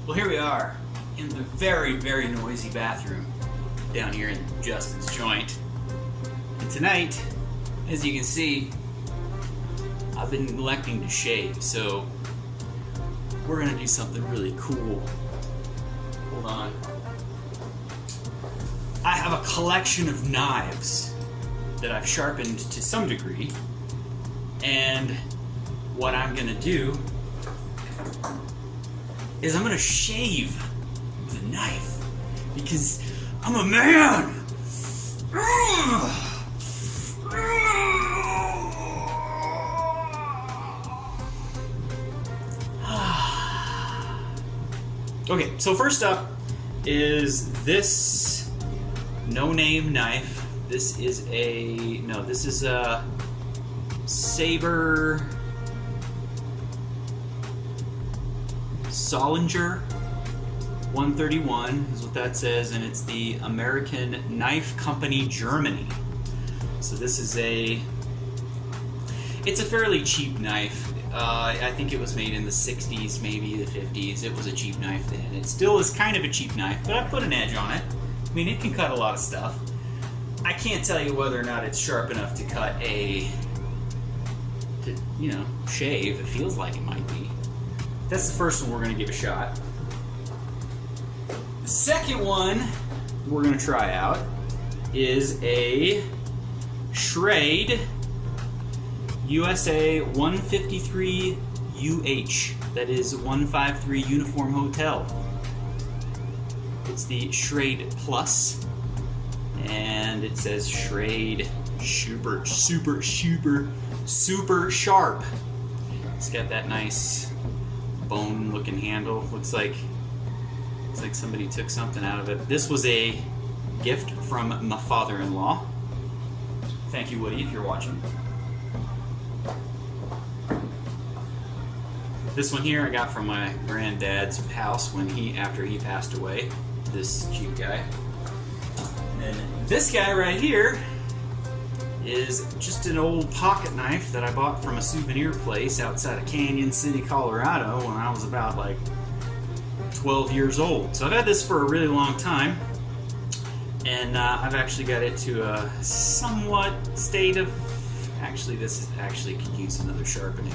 Well, here we are in the very, very noisy bathroom down here in Justin's joint. And tonight, as you can see, I've been neglecting to shave, so we're gonna do something really cool. Hold on. I have a collection of knives that I've sharpened to some degree, and what I'm gonna do is I'm gonna shave with a knife because I'm a man. Okay, so first up is this no-name knife. This is a Saber Solinger 131 is what that says, and it's the American Knife Company, Germany. So this is it's a fairly cheap knife. I think it was made in the 60s, maybe the 50s. It was a cheap knife then. It still is kind of a cheap knife, but I put an edge on it. I mean, it can cut a lot of stuff. I can't tell you whether or not it's sharp enough to cut shave. It feels like it might be. That's the first one we're going to give a shot. The second one we're going to try out is a Schrade USA 153 UH. That is 153 Uniform Hotel. It's the Schrade Plus, and it says Schrade super sharp. It's got that nice bone-looking handle. Looks like somebody took something out of it. This was a gift from my father-in-law. Thank you, Woody, if you're watching. This one here I got from my granddad's house after he passed away. This cute guy. And this guy right here is just an old pocket knife that I bought from a souvenir place outside of Canyon City, Colorado when I was about like 12 years old. So I've had this for a really long time, and I've actually got it to a somewhat state of, this could use another sharpening.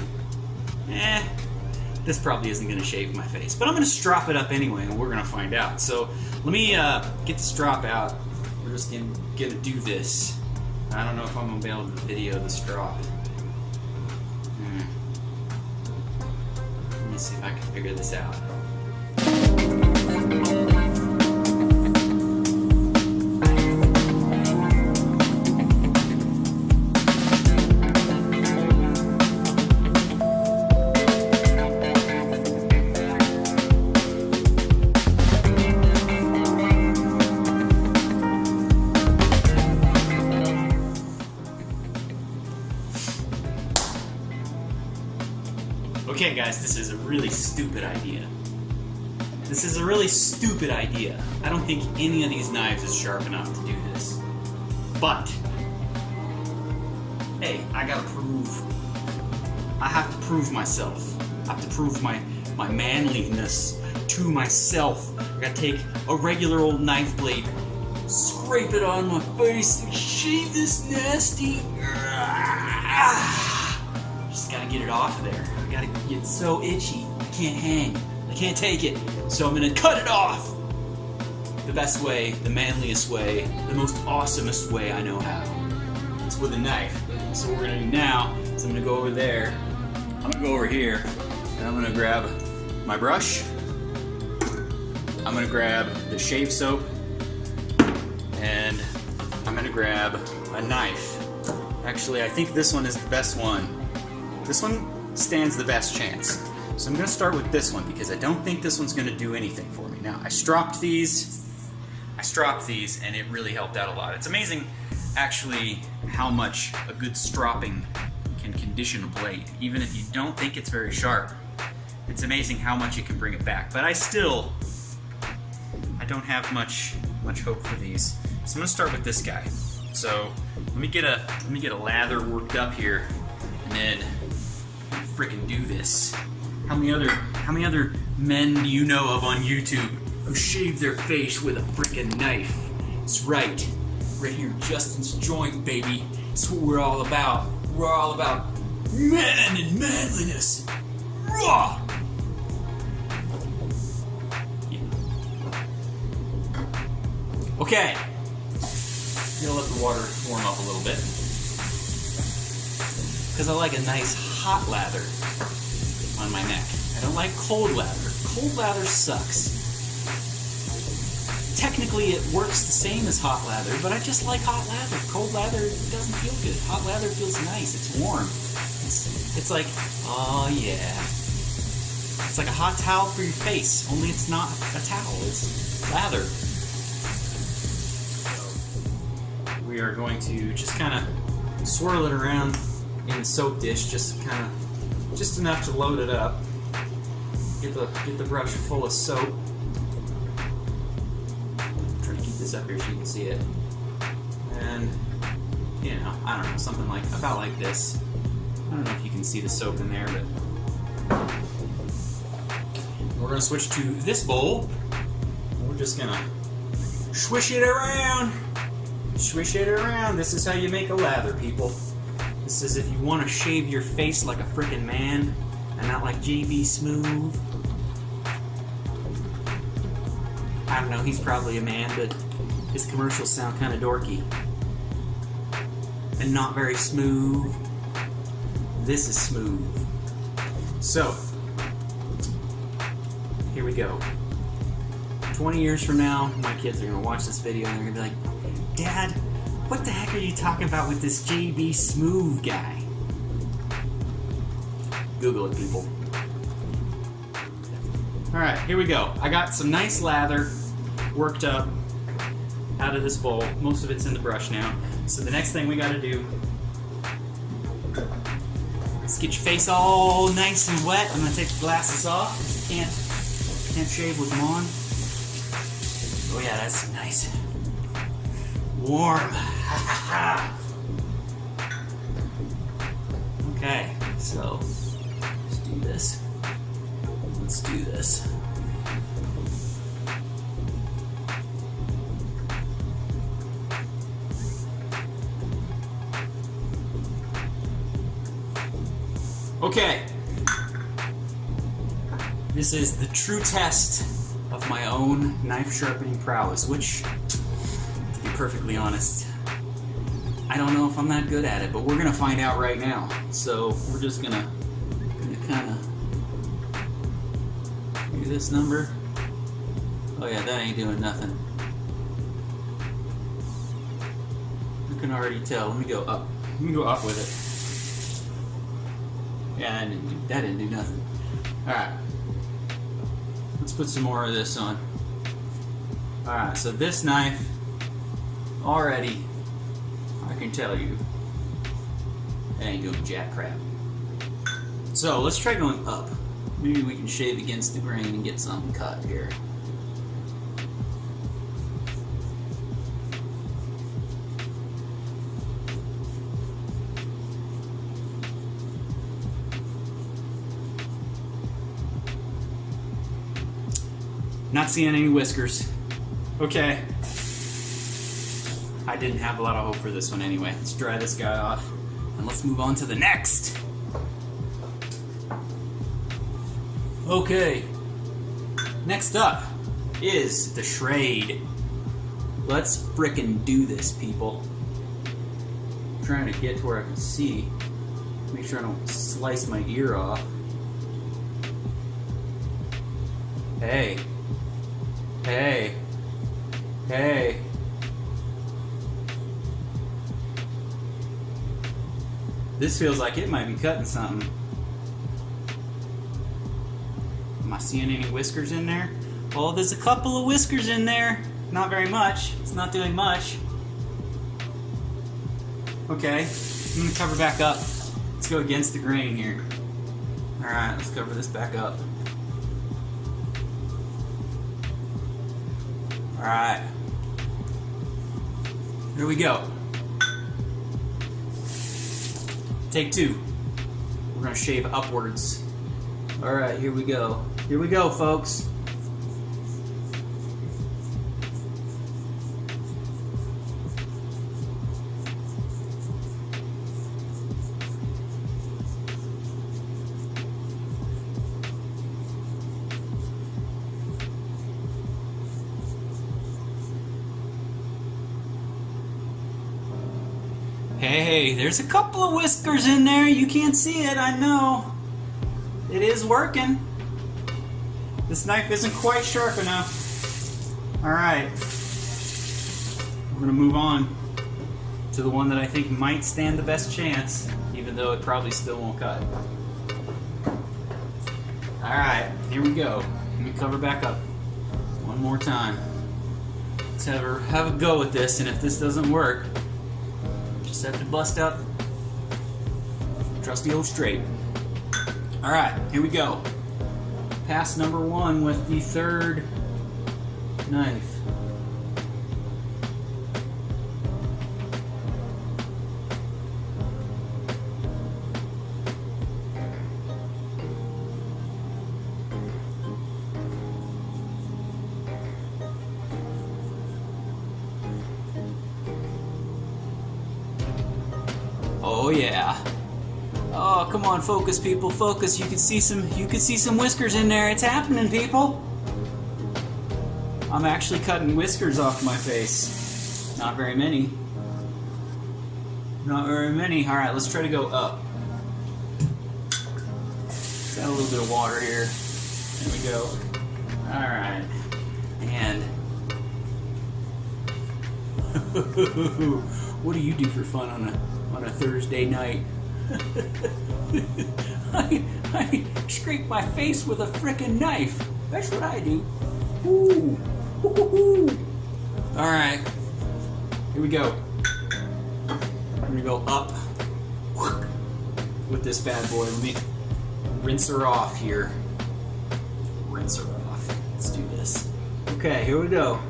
This probably isn't going to shave my face, but I'm going to strop it up anyway, and we're going to find out. So let me get the strop out. We're just going to do this. I don't know if I'm going to be able to video the strop. Let me see if I can figure this out. Okay guys, this is a really stupid idea. I don't think any of these knives is sharp enough to do this. But, hey, I have to prove myself. I have to prove my manliness to myself. I gotta take a regular old knife blade, scrape it on my face, and shave this nasty. Just gotta get it off of there. It's so itchy. I can't hang. I can't take it. So I'm gonna cut it off. The best way, the manliest way, the most awesomest way I know how. It's with a knife. So what we're gonna do now is I'm gonna go over there. I'm gonna go over here, and I'm gonna grab my brush. I'm gonna grab the shave soap, and I'm gonna gonna grab a knife. Actually, I think this one is the best one. This one stands the best chance. So I'm gonna start with this one because I don't think this one's gonna do anything for me. Now, I stropped these, and it really helped out a lot. It's amazing, actually, how much a good stropping can condition a blade. Even if you don't think it's very sharp, it's amazing how much it can bring it back. But I don't have much hope for these. So I'm gonna start with this guy. So let me get a lather worked up here, and then frickin' do this. How many other men do you know of on YouTube who shave their face with a frickin' knife? It's right here, Justin's joint, baby. It's what we're all about. We're all about men and manliness. Raw. Yeah. Okay. I'm gonna let the water warm up a little bit because I like a nice hot lather on my neck. I don't like cold lather. Cold lather sucks. Technically, it works the same as hot lather, but I just like hot lather. Cold lather doesn't feel good. Hot lather feels nice. It's warm. It's like, oh yeah. It's like a hot towel for your face, only it's not a towel. It's lather. So we are going to just kind of swirl it around in the soap dish, just enough to load it up. Get the brush full of soap. I'm trying to keep this up here so you can see it. And you know, I don't know, something about like this. I don't know if you can see the soap in there, but we're gonna switch to this bowl. We're just gonna swish it around. Swish it around. This is how you make a lather, people. This is if you want to shave your face like a frickin' man and not like JB Smooth. I don't know, he's probably a man, but his commercials sound kind of dorky and not very smooth. This is smooth. So, here we go. 20 years from now, my kids are going to watch this video and they're going to be like, Dad, what the heck are you talking about with this JB Smooth guy? Google it, people. Alright, here we go. I got some nice lather worked up out of this bowl. Most of it's in the brush now. So the next thing we got to do is get your face all nice and wet. I'm going to take the glasses off. Can't shave with them on. Oh yeah, that's nice. Warm. Okay, so let's do this. Let's do this. Okay. This is the true test of my own knife sharpening prowess, which, to be perfectly honest, I don't know if I'm that good at it, but we're gonna find out right now. So we're just gonna kind of do this number. Oh yeah, that ain't doing nothing. You can already tell. Let me go up. Let me go up with it. Yeah, that didn't do nothing. Alright. Let's put some more of this on. Alright, so this knife, already, I can tell you, it ain't doing jack crap. So, let's try going up. Maybe we can shave against the grain and get something cut here. Not seeing any whiskers. Okay. I didn't have a lot of hope for this one anyway. Let's dry this guy off and let's move on to the next. Okay. Next up is the Schrade. Let's frickin' do this, people. I'm trying to get to where I can see. Make sure I don't slice my ear off. Hey. Hey. Hey. This feels like it might be cutting something. Am I seeing any whiskers in there? Oh, there's a couple of whiskers in there. Not very much. It's not doing much. Okay, I'm gonna cover back up. Let's go against the grain here. Alright, let's cover this back up. Alright. Here we go. Take 2. We're gonna shave upwards. Alright, here we go. Here we go, folks. Hey, there's a couple of whiskers in there. You can't see it, I know. It is working. This knife isn't quite sharp enough. Alright. We're gonna move on to the one that I think might stand the best chance, even though it probably still won't cut. Alright, here we go. Let me cover back up one more time. Let's have a go with this, and if this doesn't work, just have to bust out trusty old straight. Alright, here we go. Pass number 1 with the 3rd knife. Oh yeah. Oh, come on, focus, people, focus. You can see some whiskers in there. It's happening, people. I'm actually cutting whiskers off my face. Not very many. Not very many. All right, let's try to go up. Got a little bit of water here. There we go. All right, and what do you do for fun on a Thursday night? I scrape my face with a frickin' knife. That's what I do. Ooh. All right, here we go. We're gonna go up with this bad boy. Let me rinse her off here. Rinse her off. Let's do this. Okay, here we go.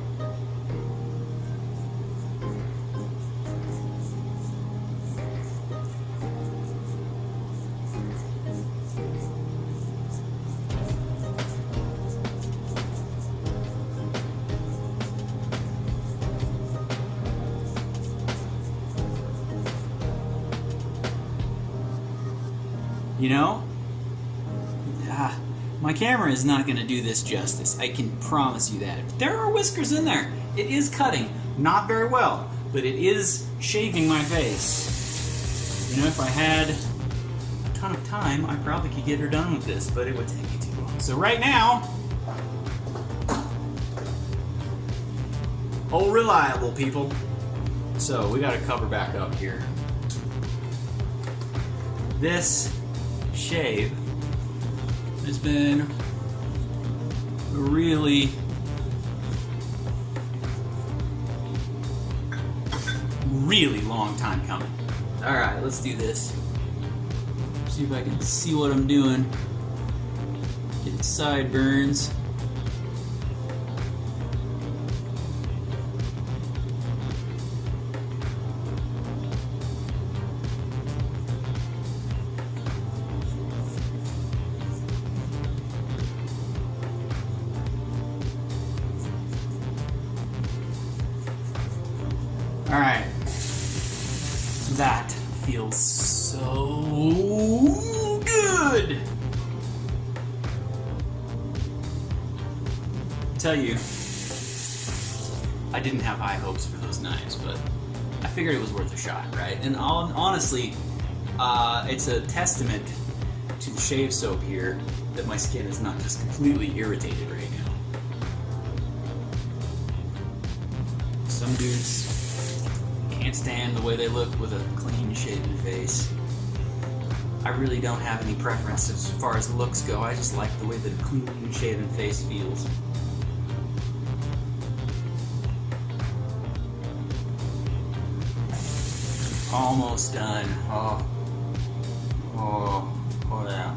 You know, my camera is not going to do this justice. I can promise you that. There are whiskers in there. It is cutting. Not very well, but it is shaving my face. You know, if I had a ton of time, I probably could get her done with this, but it would take me too long. So right now, oh, reliable, people. So we got to cover back up here. This shave has been a really long time coming. Alright, let's do this. See if I can see what I'm doing. Get sideburns. Alright, that feels so good! I tell you, I didn't have high hopes for those knives, but I figured it was worth a shot, right? And honestly, it's a testament to the shave soap here that my skin is not just completely irritated right now. Some dudes can't stand the way they look with a clean shaven face. I really don't have any preference as far as looks go. I just like the way that a clean shaven face feels. Almost done. Oh yeah.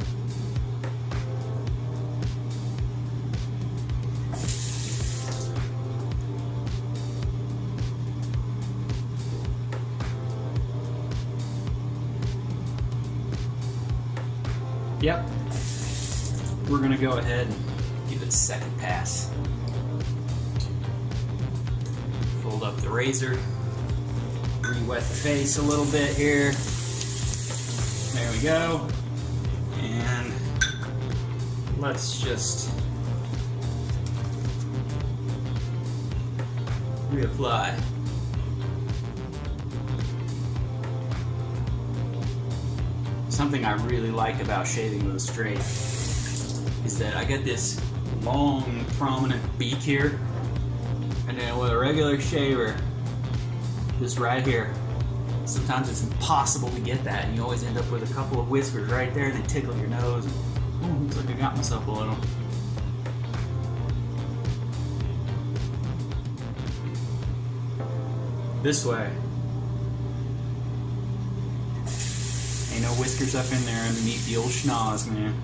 Yep. We're gonna go ahead and give it a second pass. Fold up the razor. Re-wet the face a little bit here. There we go. And let's just reapply. Something I really like about shaving with a straight is that I get this long, prominent beak here, and then with a regular shaver, just right here, sometimes it's impossible to get that, and you always end up with a couple of whiskers right there, and they tickle your nose. And, ooh, looks like I got myself a little. This way. Ain't no whiskers up in there underneath the old schnoz, man.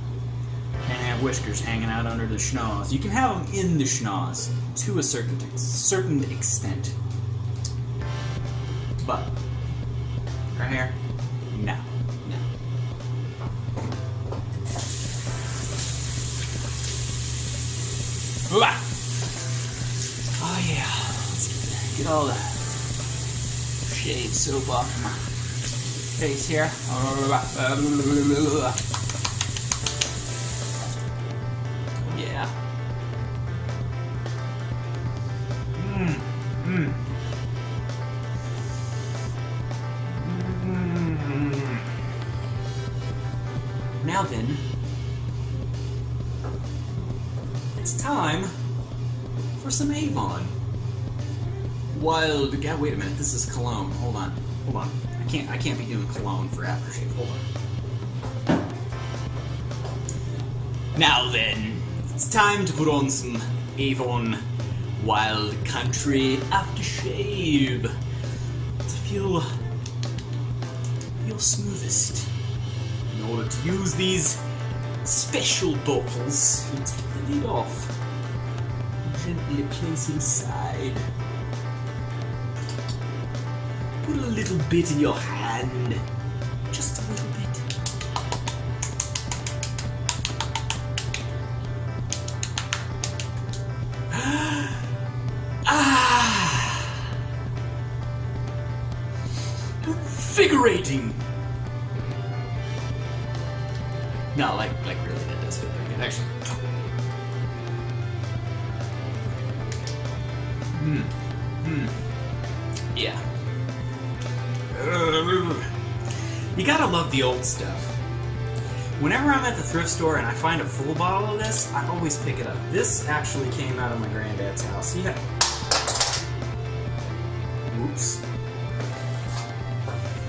Can't have whiskers hanging out under the schnoz. You can have them in the schnoz to a certain extent. But, right here, no. Oh yeah, let's get all the shade soap off my face here. Yeah. Now then, it's time for some Avon. Wild. God, wait a minute. This is cologne. Hold on. I can't be doing cologne for aftershave. Hold on. Now then, it's time to put on some Avon Wild Country aftershave to feel smoothest. In order to use these special bottles, you take the lid off, gently place inside. Put a little bit in your hand, just a little bit. Invigorating. No, like really, that does feel very good, actually. Yeah. You gotta love the old stuff. Whenever I'm at the thrift store and I find a full bottle of this, I always pick it up. This actually came out of my granddad's house. He had... Oops.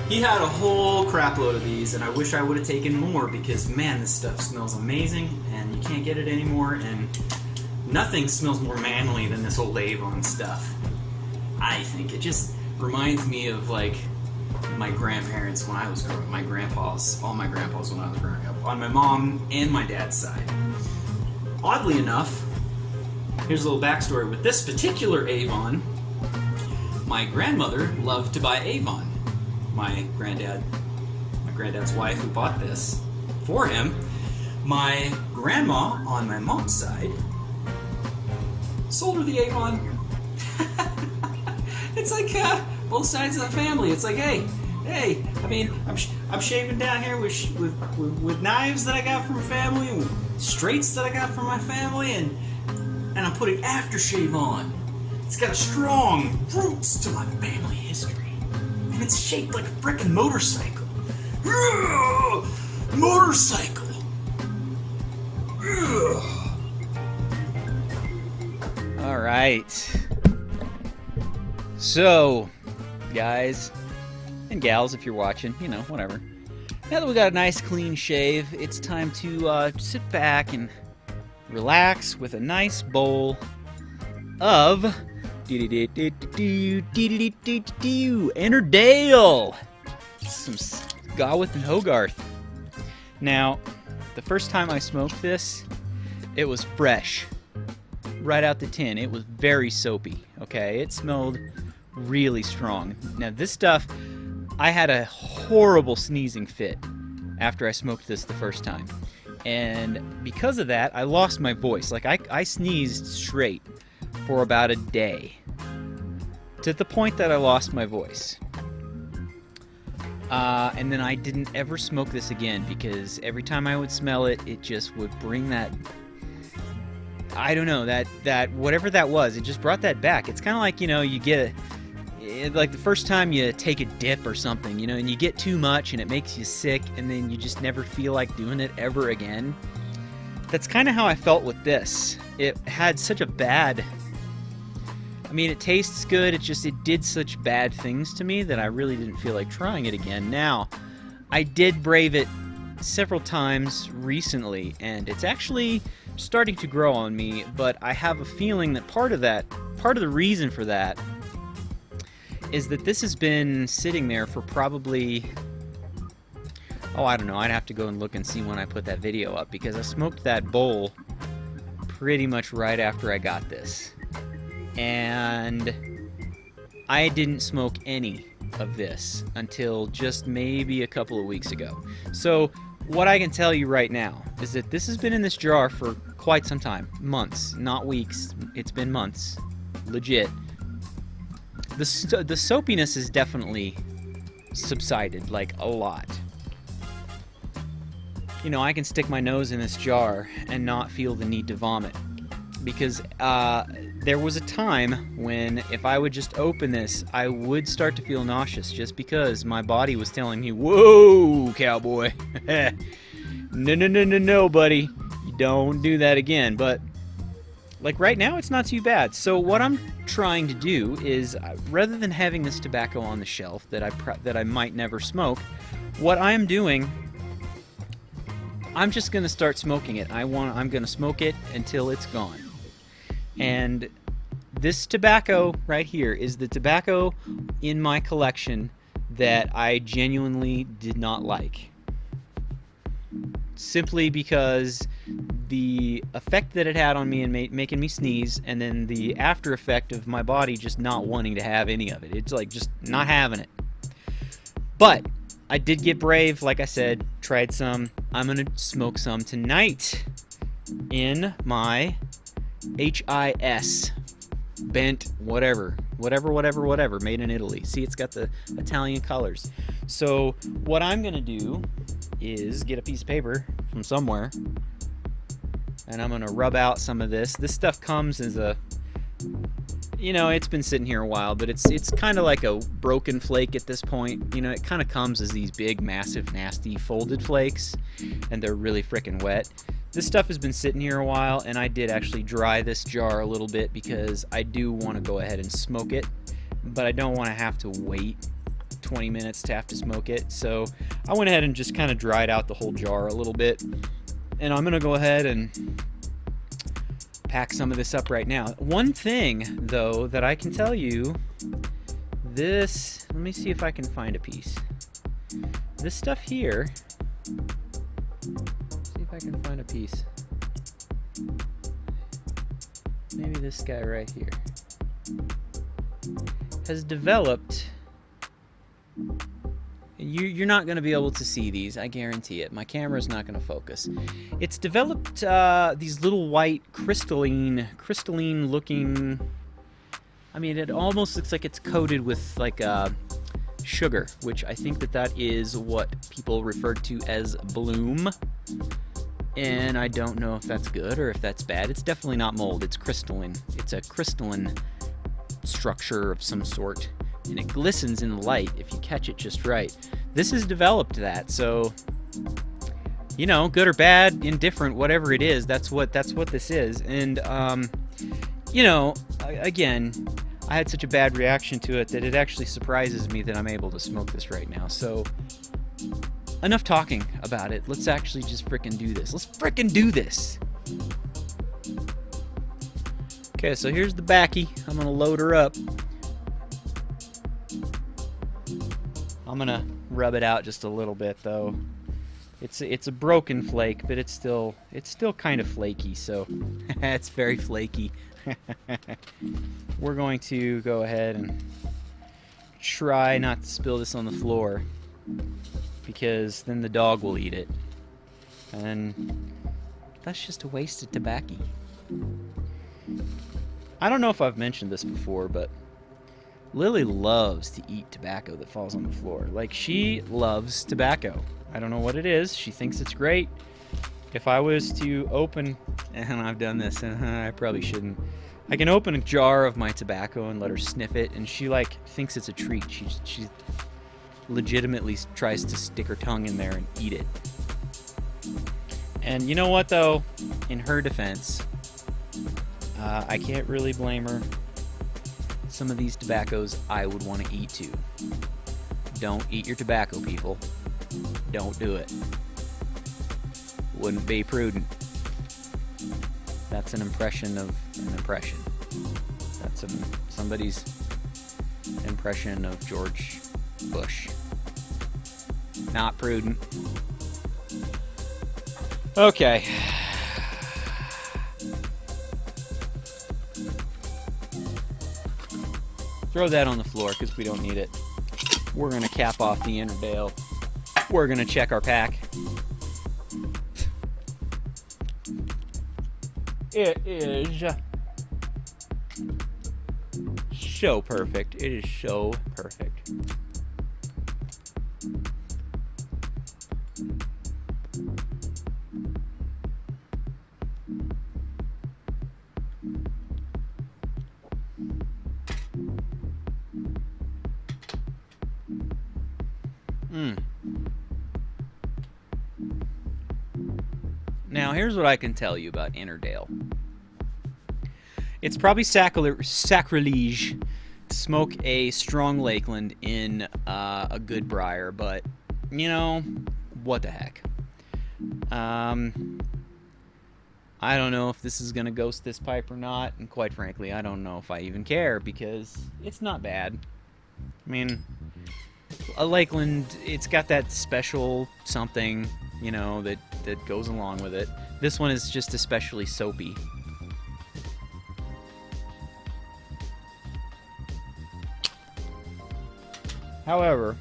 He had a whole crap load of these, and I wish I would have taken more because, man, this stuff smells amazing, and you can't get it anymore, and nothing smells more manly than this old Avon stuff. I think it just reminds me of, like, my grandparents when I was growing up, all my grandpas when I was growing up, on my mom and my dad's side. Oddly enough, here's a little backstory with this particular Avon. My grandmother loved to buy Avon. My granddad's wife who bought this for him. My grandma on my mom's side sold her the Avon. It's like both sides of the family. It's like, hey. I mean, I'm shaving down here with knives that I got from family, and with straights that I got from my family, and I'm putting aftershave on. It's got strong roots to my family history. And it's shaped like a frickin' motorcycle. Motorcycle! Alright. So, guys and gals, if you're watching, you know, whatever. Now that we got a nice clean shave, it's time to sit back and relax with a nice bowl of Ennerdale. Some Gawith and Hogarth. Now, the first time I smoked this, it was fresh. Right out the tin. It was very soapy, okay? It smelled really strong. Now, this stuff, I had a horrible sneezing fit after I smoked this the first time. And because of that, I lost my voice. Like, I sneezed straight for about a day. To the point that I lost my voice. And then I didn't ever smoke this again because every time I would smell it, it just would bring that... I don't know, that whatever that was, it just brought that back. It's kind of like, you know, you get like the first time you take a dip or something, you know, and you get too much and it makes you sick and then you just never feel like doing it ever again. That's kind of how I felt with this. It had such a bad... I mean, it tastes good, it did such bad things to me that I really didn't feel like trying it again. Now, I did brave it several times recently, and it's actually starting to grow on me, but I have a feeling that part of the reason for that is that this has been sitting there for probably, oh, I don't know, I'd have to go and look and see when I put that video up, because I smoked that bowl pretty much right after I got this. And I didn't smoke any of this until just maybe a couple of weeks ago. So what I can tell you right now is that this has been in this jar for quite some time. Months, not weeks. It's been months. Legit. The soapiness has definitely subsided, like, a lot. You know, I can stick my nose in this jar and not feel the need to vomit. Because there was a time when if I would just open this, I would start to feel nauseous just because my body was telling me, whoa, cowboy. No, buddy. You don't do that again. But, like, right now, it's not too bad. So what I'm trying to do is, rather than having this tobacco on the shelf that I might never smoke, what I'm doing... I'm just going to start smoking it. I'm going to smoke it until it's gone. And this tobacco right here is the tobacco in my collection that I genuinely did not like. Simply because the effect that it had on me and making me sneeze, and then the after effect of my body just not wanting to have any of it. It's like just not having it. But I did get brave, like I said, tried some. I'm going to smoke some tonight in my HIS bent whatever, made in Italy. See, it's got the Italian colors. So what I'm going to do is get a piece of paper from somewhere, and I'm going to rub out some of this. This stuff comes as a... You know, it's been sitting here a while, but it's kind of like a broken flake at this point. You know, it kind of comes as these big, massive, nasty folded flakes, and they're really freaking wet. This stuff has been sitting here a while, and I did actually dry this jar a little bit because I do want to go ahead and smoke it, but I don't want to have to wait 20 minutes to have to smoke it. So I went ahead and just kind of dried out the whole jar a little bit, and I'm going to go ahead and pack some of this up right now. One thing, though, that I can tell you, this... Let me see if I can find a piece. This stuff here... See if I can find a piece. Maybe this guy right here. Has developed... You're not going to be able to see these, I guarantee it. My camera's not going to focus. It's developed these little white crystalline looking... I mean, it almost looks like it's coated with, like, sugar, which I think that is what people refer to as bloom. And I don't know if that's good or if that's bad. It's definitely not mold. It's crystalline. It's a crystalline structure of some sort. And it glistens in the light if you catch it just right. This has developed that, so, you know, good or bad, indifferent, whatever it is, that's what this is. And you know, again, I had such a bad reaction to it that it actually surprises me that I'm able to smoke this right now. So enough talking about it. Let's actually just frickin' do this. Let's frickin' do this. Okay, so here's the backy. I'm gonna load her up. I'm gonna rub it out just a little bit though. It's a broken flake, but it's still kind of flaky, so it's very flaky. We're going to go ahead and try not to spill this on the floor, because then the dog will eat it. And that's just a waste of tobacco. I don't know if I've mentioned this before, but Lily loves to eat tobacco that falls on the floor. Like, she loves tobacco. I don't know what it is. She thinks it's great. If I was to open, and I've done this, and I probably shouldn't. I can open a jar of my tobacco and let her sniff it, and she, like, thinks it's a treat. She legitimately tries to stick her tongue in there and eat it. And you know what, though? In her defense, I can't really blame her. Some of these tobaccos I would want to eat too. Don't eat your tobacco, people. Don't do it. Wouldn't be prudent. That's an impression of an impression. That's somebody's impression of George Bush. Not prudent. Okay. Throw that on the floor because we don't need it. We're going to cap off the Ennerdale. We're going to check our pack. It is so perfect. It is so perfect. Now, here's what I can tell you about Ennerdale. It's probably sacrilege to smoke a strong Lakeland in a good briar, but, you know, what the heck. I don't know if this is going to ghost this pipe or not, and quite frankly, I don't know if I even care, because it's not bad. I mean, a Lakeland, it's got that special something, you know, that goes along with it. This one is just especially soapy. However,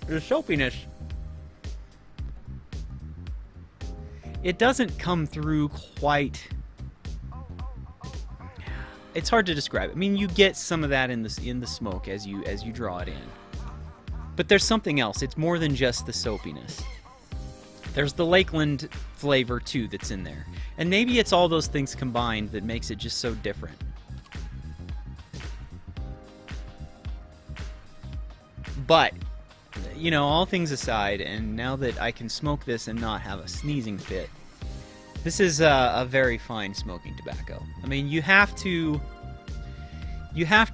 the soapiness, it doesn't come through quite. It's hard to describe. I mean, you get some of that in the smoke as you draw it in. But there's something else. It's more than just the soapiness. There's the Lakeland flavor, too, that's in there. And maybe it's all those things combined that makes it just so different. But, you know, all things aside, and now that I can smoke this and not have a sneezing fit, this is a very fine smoking tobacco. I mean, you have to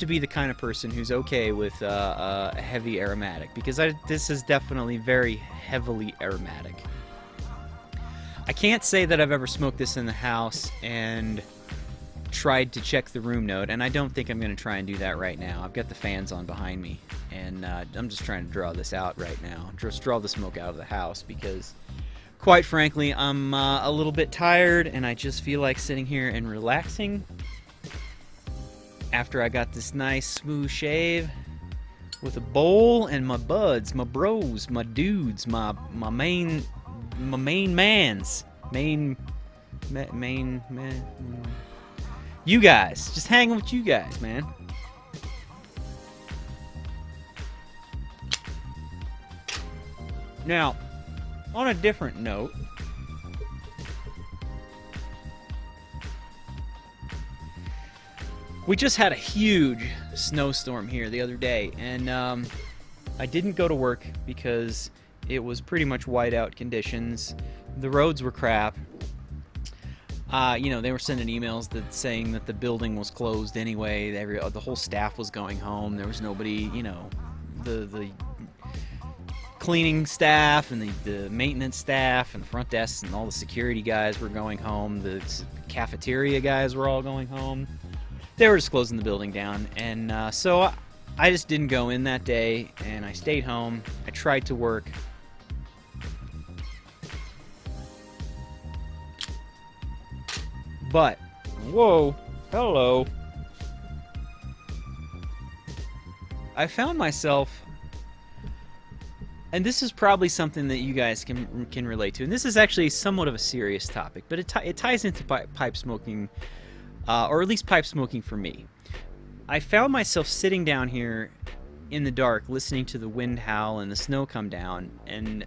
be the kind of person who's okay with a heavy aromatic, because this is definitely very heavily aromatic. I can't say that I've ever smoked this in the house and tried to check the room note, and I don't think I'm going to try and do that right now. I've got the fans on behind me, and I'm just trying to draw this out right now. Just draw the smoke out of the house, because quite frankly, I'm a little bit tired, and I just feel like sitting here and relaxing after I got this nice smooth shave with a bowl and my buds, my bros, my dudes, my main mans, you guys, just hanging with you guys, man. Now, on a different note, we just had a huge snowstorm here the other day, and I didn't go to work because it was pretty much whiteout conditions. The roads were crap. You know, they were sending emails saying that the building was closed anyway. The whole staff was going home. There was nobody, you know, the cleaning staff and the maintenance staff and the front desks and all the security guys were going home. The cafeteria guys were all going home. They were just closing the building down. And so I just didn't go in that day, and I stayed home. I tried to work. But, whoa, hello. I found myself, and this is probably something that you guys can relate to, and this is actually somewhat of a serious topic, but it ties into pipe smoking, or at least pipe smoking for me. I found myself sitting down here in the dark, listening to the wind howl and the snow come down, and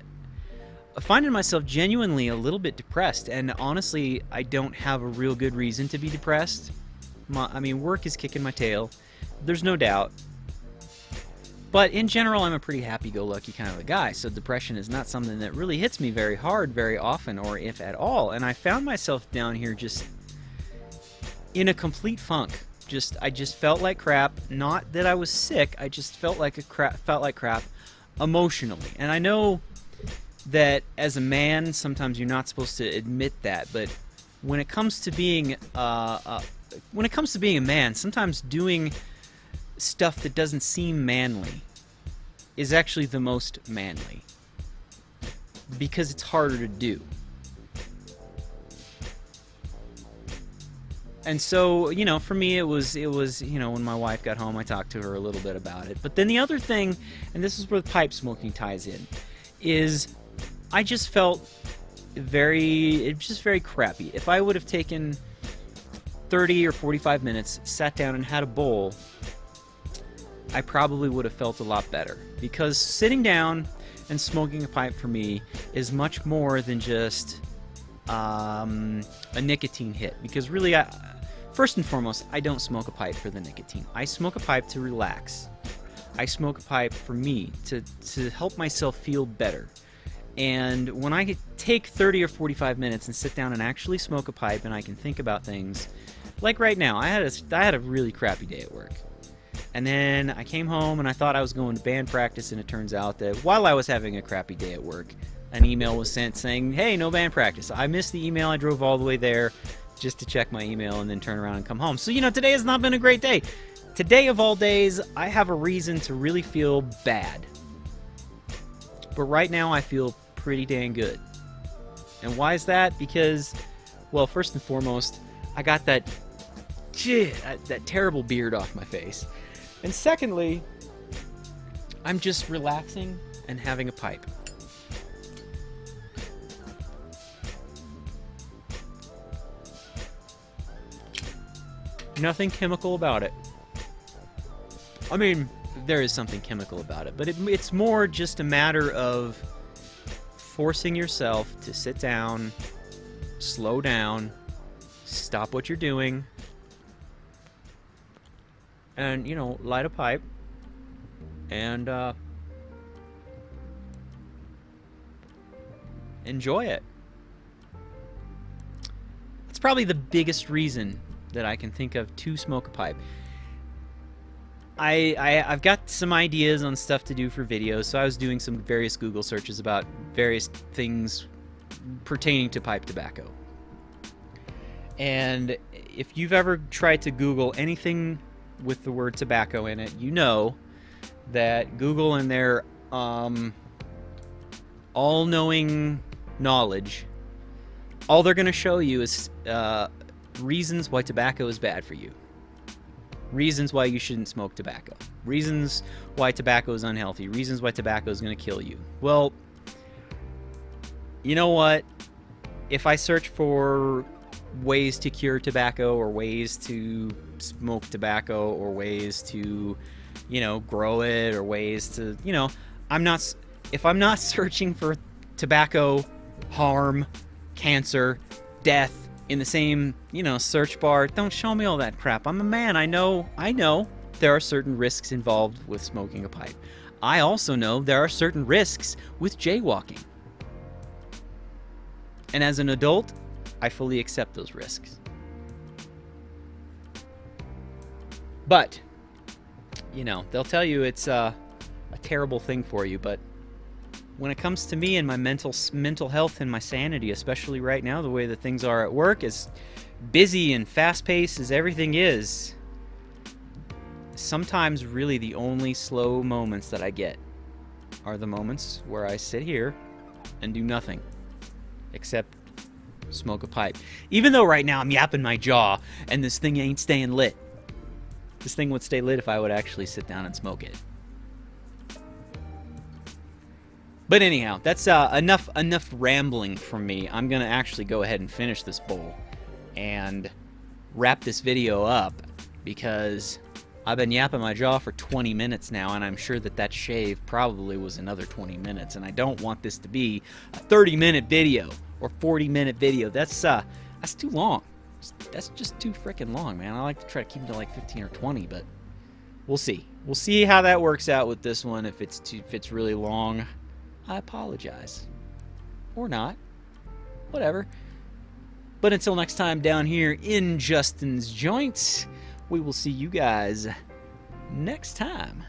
finding myself genuinely a little bit depressed. And honestly, I don't have a real good reason to be depressed. I mean, work is kicking my tail. There's no doubt. But in general, I'm a pretty happy-go-lucky kind of a guy, so depression is not something that really hits me very hard very often, or if at all. And I found myself down here just in a complete funk. I just felt like crap. Not that I was sick, I just felt like crap emotionally. And I know that as a man, sometimes you're not supposed to admit that, but when it comes to being a man, sometimes doing stuff that doesn't seem manly is actually the most manly, because it's harder to do. And so, you know, for me, it was, you know, when my wife got home, I talked to her a little bit about it. But then the other thing, and this is where the pipe smoking ties in, is I just felt very crappy. If I would have taken 30 or 45 minutes, sat down and had a bowl, I probably would have felt a lot better. Because sitting down and smoking a pipe for me is much more than just a nicotine hit. Because really, first and foremost, I don't smoke a pipe for the nicotine. I smoke a pipe to relax. I smoke a pipe for me, to help myself feel better. And when I take 30 or 45 minutes and sit down and actually smoke a pipe and I can think about things, like right now, I had a really crappy day at work. And then I came home and I thought I was going to band practice, and it turns out that while I was having a crappy day at work, an email was sent saying, hey, no band practice. I missed the email. I drove all the way there just to check my email and then turn around and come home. So, you know, today has not been a great day. Today of all days, I have a reason to really feel bad. But right now I feel pretty dang good. And why is that? Because, well, first and foremost, I got that terrible beard off my face. And secondly, I'm just relaxing and having a pipe. Nothing chemical about it. I mean, there is something chemical about it, but it's more just a matter of forcing yourself to sit down, slow down, stop what you're doing, and, you know, light a pipe, and enjoy it. It's probably the biggest reason that I can think of to smoke a pipe. I've got some ideas on stuff to do for videos, so I was doing some various Google searches about various things pertaining to pipe tobacco. And if you've ever tried to Google anything with the word tobacco in it, you know that Google and their all-knowing knowledge, all they're going to show you is reasons why tobacco is bad for you. Reasons why you shouldn't smoke tobacco. Reasons why tobacco is unhealthy. Reasons why tobacco is going to kill you. Well, you know what? If I search for ways to cure tobacco, or ways to smoke tobacco, or ways to, you know, grow it, or ways to, you know, if I'm not searching for tobacco harm, cancer, death in the same, you know, search bar, don't show me all that crap. I'm a man. I know there are certain risks involved with smoking a pipe. I also know there are certain risks with jaywalking. And as an adult, I fully accept those risks. But, you know, they'll tell you it's a terrible thing for you, but when it comes to me and my mental health and my sanity, especially right now, the way that things are at work, as busy and fast-paced as everything is, sometimes really the only slow moments that I get are the moments where I sit here and do nothing except smoke a pipe. Even though right now I'm yapping my jaw and this thing ain't staying lit. This thing would stay lit if I would actually sit down and smoke it. But anyhow, that's enough rambling from me. I'm going to actually go ahead and finish this bowl and wrap this video up, because I've been yapping my jaw for 20 minutes now, and I'm sure that shave probably was another 20 minutes, and I don't want this to be a 30-minute video or 40-minute video. That's too long. That's just too freaking long, man. I like to try to keep it to like 15 or 20, but we'll see. We'll see how that works out with this one. If it's really long, I apologize. Or not. Whatever. But until next time down here in Justin's Joints, we will see you guys next time.